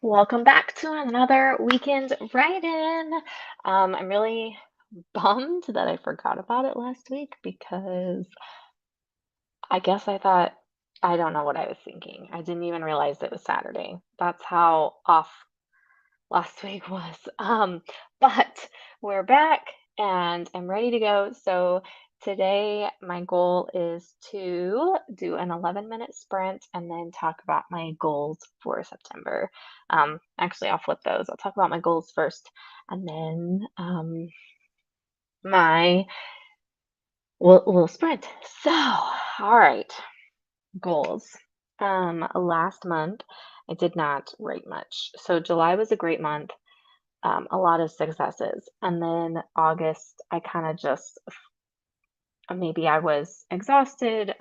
Welcome back to another weekend write-in. I'm really bummed that I forgot about it last week because I guess I don't know what I was thinking. I didn't even realize it was Saturday. That's how off last week was. But we're back and I'm ready to go. So today my goal is to do an 11-minute sprint and then talk about my goals for September. Actually, I'll flip those. I'll talk about my goals first and then my we'll sprint. So, all right, goals. Last month I did not write much. So July was a great month, a lot of successes. And then August, I kind of just, maybe I was exhausted.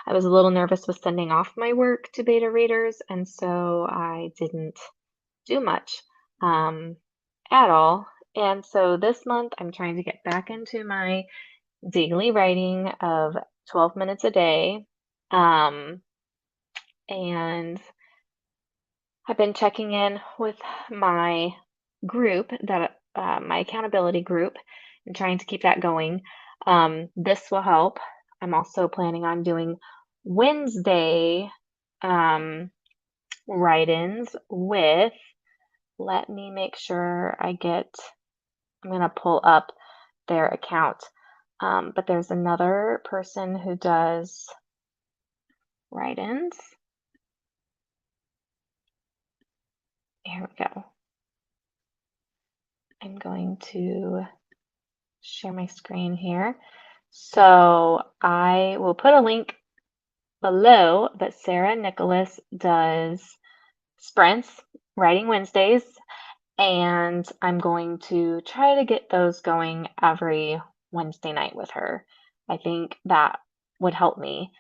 I was a little nervous with sending off my work to beta readers, and so I didn't do much um, at all. And so this month, I'm trying to get back into my daily writing of 12 minutes a day. Um, and I've been checking in with my group my accountability group and trying to keep that going. This will help. I'm also planning on doing Wednesday um, write-ins with, let me make sure I'm going to pull up their account. But there's another person who does write-ins. Here we go. I'm going to share my screen here. So I will put a link below, but Sarah Nicholas does sprints, writing Wednesdays, and I'm going to try to get those going every Wednesday night with her. I think that would help me.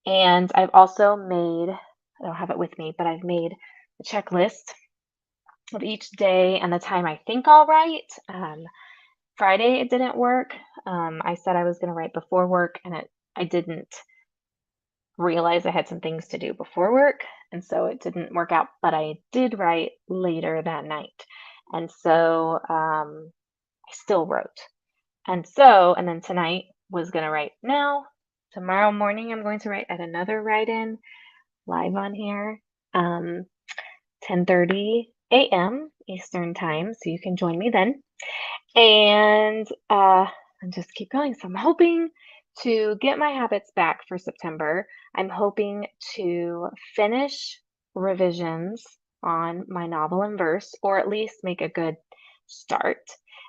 And I've also made, I don't have it with me, but I've made a checklist of each day and the time I think I'll write. Friday it didn't work. I said I was going to write before work, and I didn't realize I had some things to do before work, and so it didn't work out. But I did write later that night, and so I still wrote. And then tonight was going to write now. Tomorrow morning I'm going to write at another write-in live on here, 10:30 a.m. Eastern time, so you can join me then. And just keep going. So I'm hoping to get my habits back for September. I'm hoping to finish revisions on my novel in verse, or at least make a good start.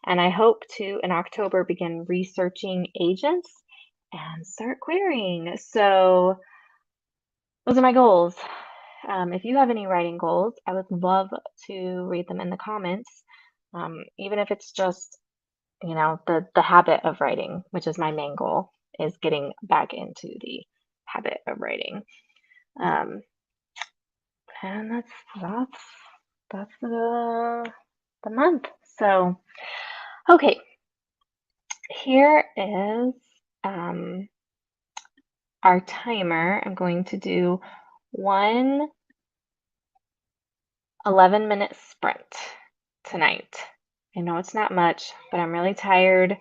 And I hope to, in October, begin researching agents and start querying. So those are my goals. If you have any writing goals, I would love to read them in the comments. Even if it's just the habit of writing, which is my main goal, is getting back into the habit of writing. Um, and that's the month. So, okay, here is our timer. I'm going to do one 11-minute sprint tonight. I know it's not much, but I'm really tired.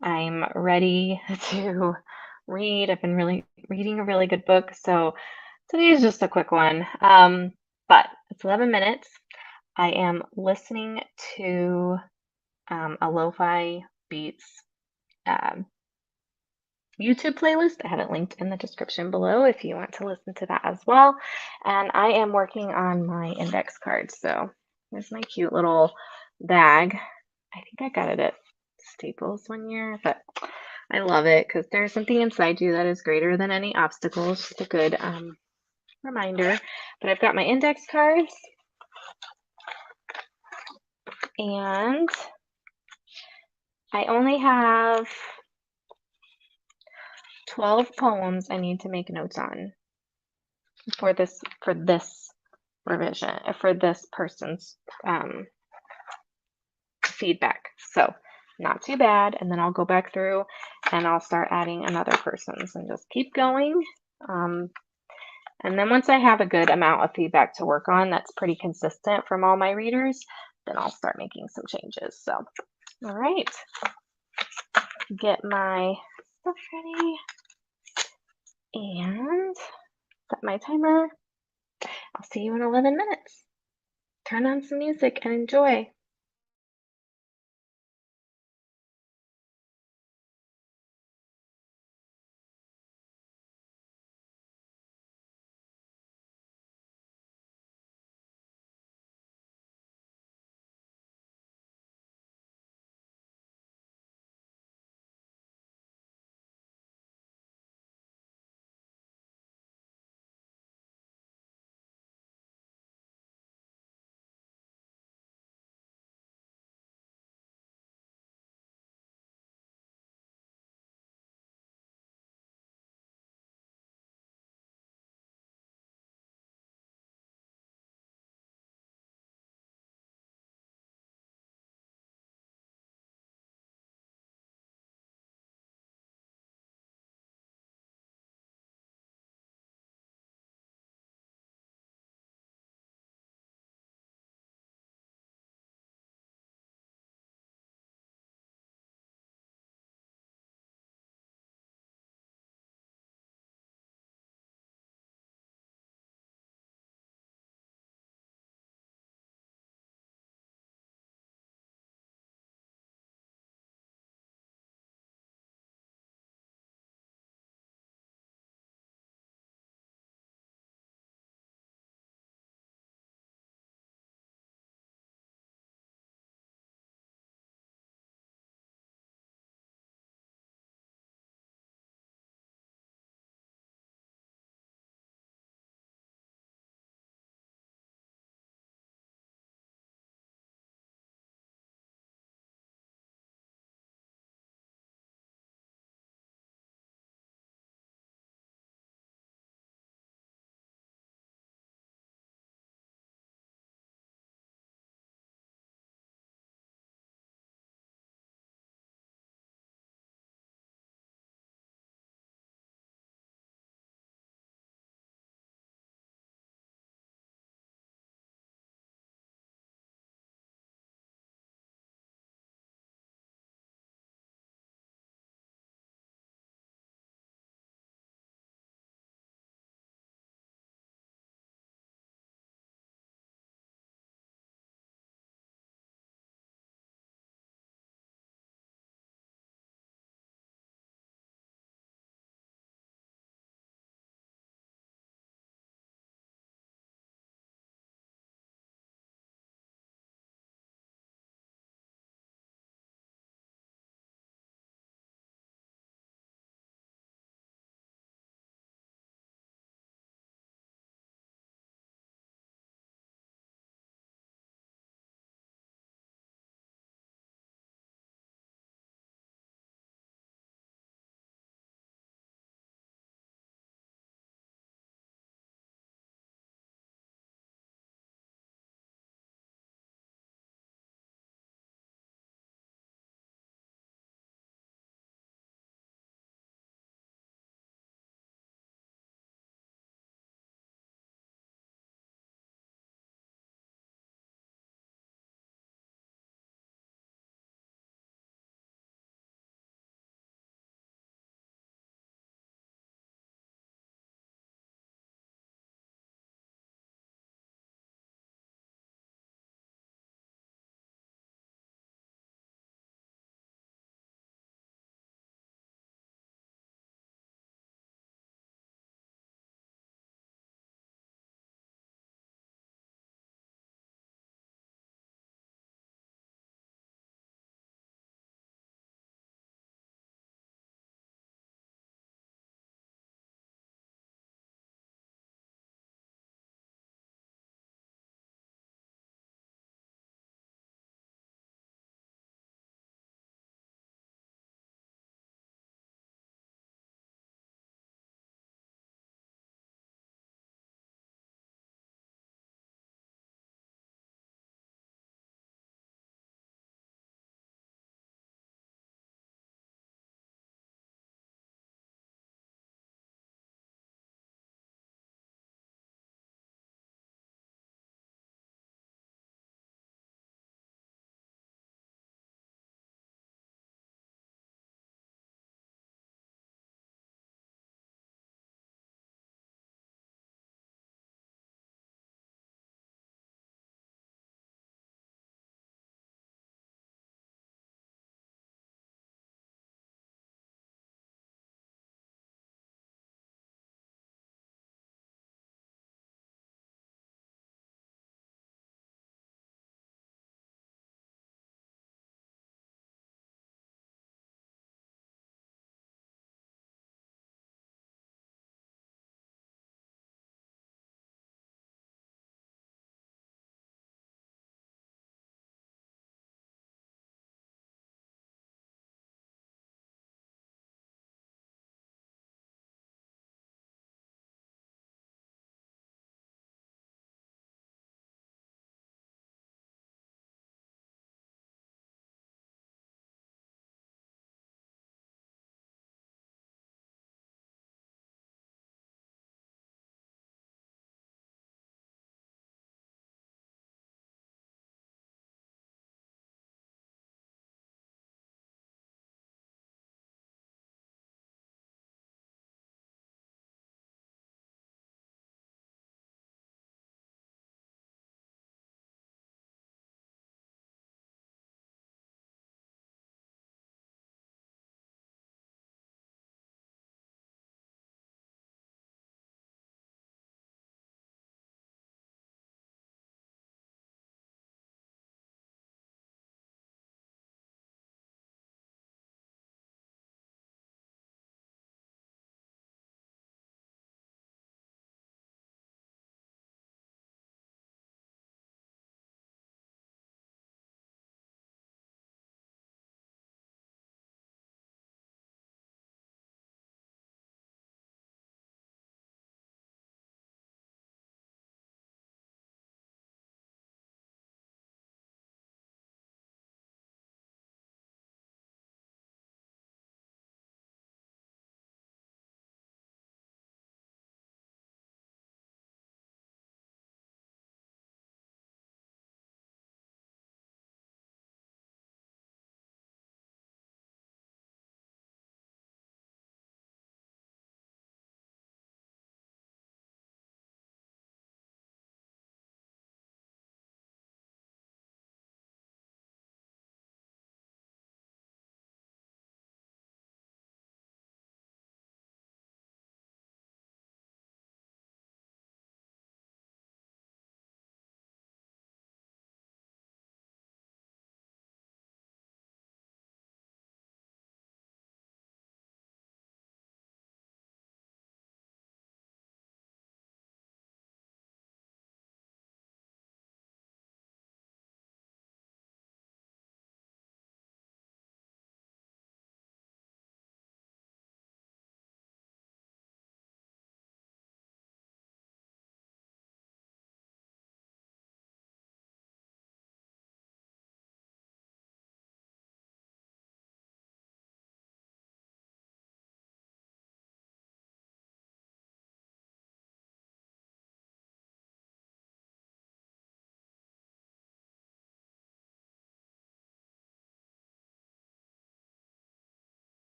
I'm ready to read. I've been really reading a really good book, so today is just a quick one. But it's 11 minutes. I am listening to a lo-fi beats um, YouTube playlist. I have it linked in the description below if you want to listen to that as well. And I am working on my index cards. So there's my cute little bag. I think I got it at Staples one year, but I love it because there's something inside you that is greater than any obstacles. Just a good reminder. But I've got my index cards, and I only have 12 poems I need to make notes on for this revision, for this person's feedback. So not too bad. And then I'll go back through and I'll start adding another person's and just keep going. And then once I have a good amount of feedback to work on that's pretty consistent from all my readers, then I'll start making some changes. So, all right, get my stuff ready and set my timer. I'll see you in 11 minutes. Turn on some music and enjoy.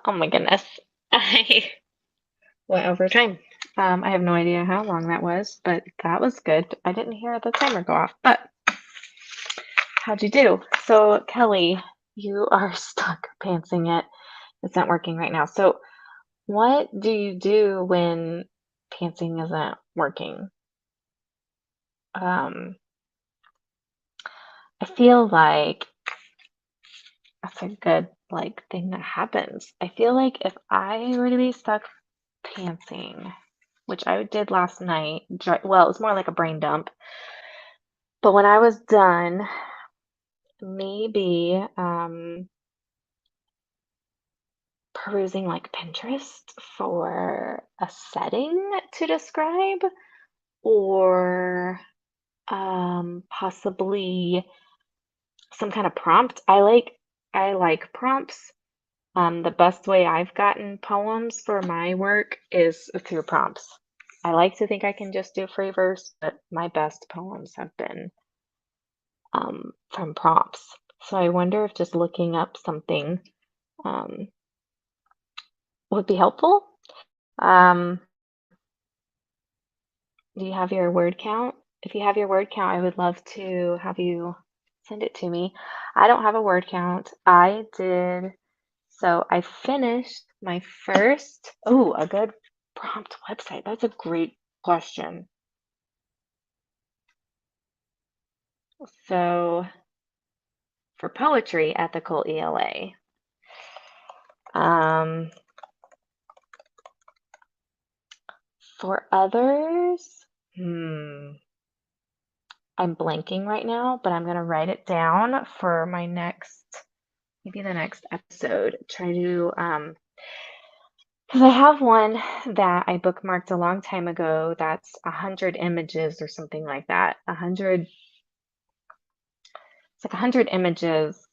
Oh my goodness. I went over time. I have no idea how long that was, but that was good. I didn't hear the timer go off, but how'd you do? So, Kelly, you are stuck pantsing it. It's not working right now. So, what do you do when pantsing isn't working? Um, I feel like that's a good thing that happens. I feel like if I were to be stuck pantsing, which I did last night, well, it was more like a brain dump. But when I was done, maybe perusing like Pinterest for a setting to describe, or possibly some kind of prompt. I like prompts. The best way I've gotten poems for my work is through prompts. I like to think I can just do free verse, but my best poems have been from prompts. So I wonder if just looking up something um, would be helpful. Um, do you have your word count? If you have your word count, I would love to have you send it to me. I don't have a word count. I did, so I finished my first, oh, a good prompt website. That's a great question. So for poetry, ethical ELA. Um, for others, I'm blanking right now, but I'm gonna write it down for my maybe the next episode. Try to, because I have one that I bookmarked a long time ago that's 100 images or something like that. It's like 100 images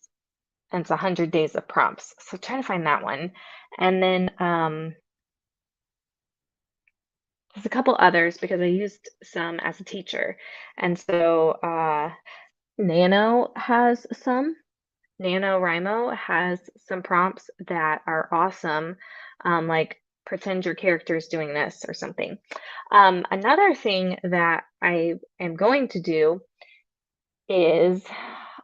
and it's 100 days of prompts. So try to find that one. And then there's a couple others because I used some as a teacher. And so Nano has some. NaNoWriMo has some prompts that are awesome, like pretend your character is doing this or something. Another thing that I am going to do is,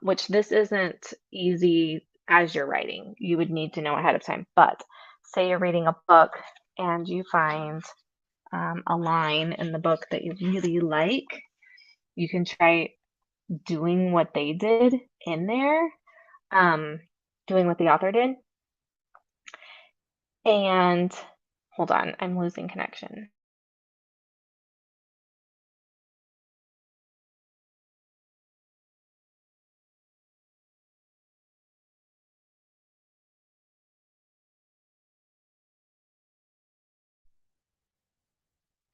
which this isn't easy as you're writing, you would need to know ahead of time, but say you're reading a book and you find a line in the book that you really like, you can try doing what they did in there, doing what the author did. And hold on, I'm losing connection.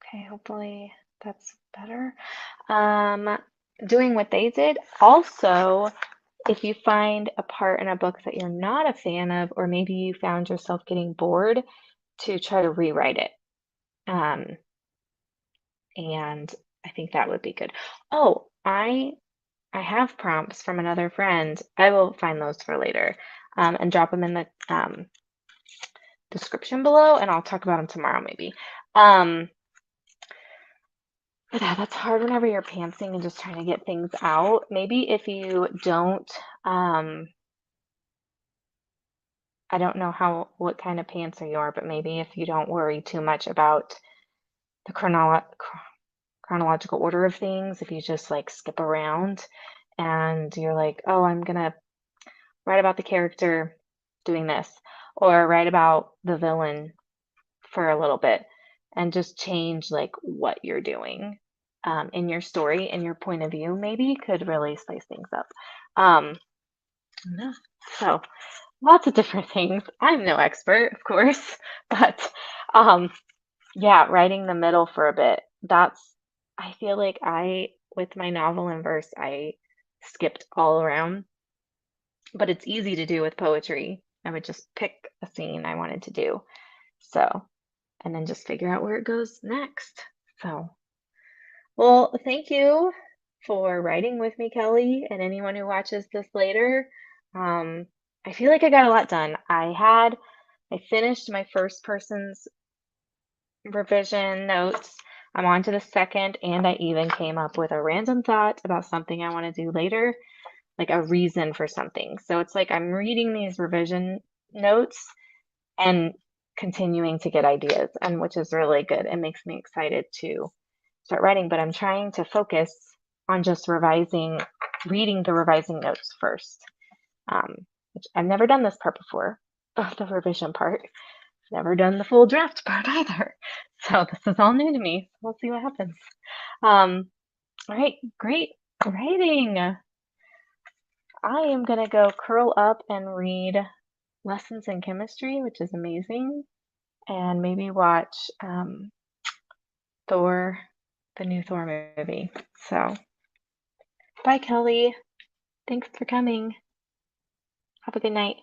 Okay, hopefully that's better. Doing what they did. Also, if you find a part in a book that you're not a fan of, or maybe you found yourself getting bored, to try to rewrite it. And I think that would be good. Oh, I have prompts from another friend. I will find those for later, and drop them in the description below, and I'll talk about them tomorrow maybe. But yeah, that's hard whenever you're pantsing and just trying to get things out. Maybe if you don't, I don't know what kind of pantser you are, but maybe if you don't worry too much about the chronological order of things, if you just like skip around and you're like, oh, I'm gonna write about the character doing this, or write about the villain for a little bit, and just change like what you're doing in your story and your point of view, maybe could really spice things up. Yeah. So lots of different things. I'm no expert, of course, but um, yeah, writing the middle for a bit. I feel like with my novel and verse, I skipped all around, but it's easy to do with poetry. I would just pick a scene I wanted to do. So, and then just figure out where it goes next. So, well, thank you for writing with me, Kelly, and anyone who watches this later. I feel like I got a lot done. I had I finished my first person's revision notes. I'm on to the second, and I even came up with a random thought about something I want to do later, like a reason for something. So it's like I'm reading these revision notes and continuing to get ideas, and which is really good. It makes me excited to start writing, but I'm trying to focus on just reading the revising notes first, which I've never done this part before, the revision part. Never done the full draft part either. So this is all new to me. We'll see what happens. All right, great writing. I am going to go curl up and read Lessons in Chemistry, which is amazing, and maybe watch Thor, the new Thor movie. So, bye, Kelly. Thanks for coming. Have a good night.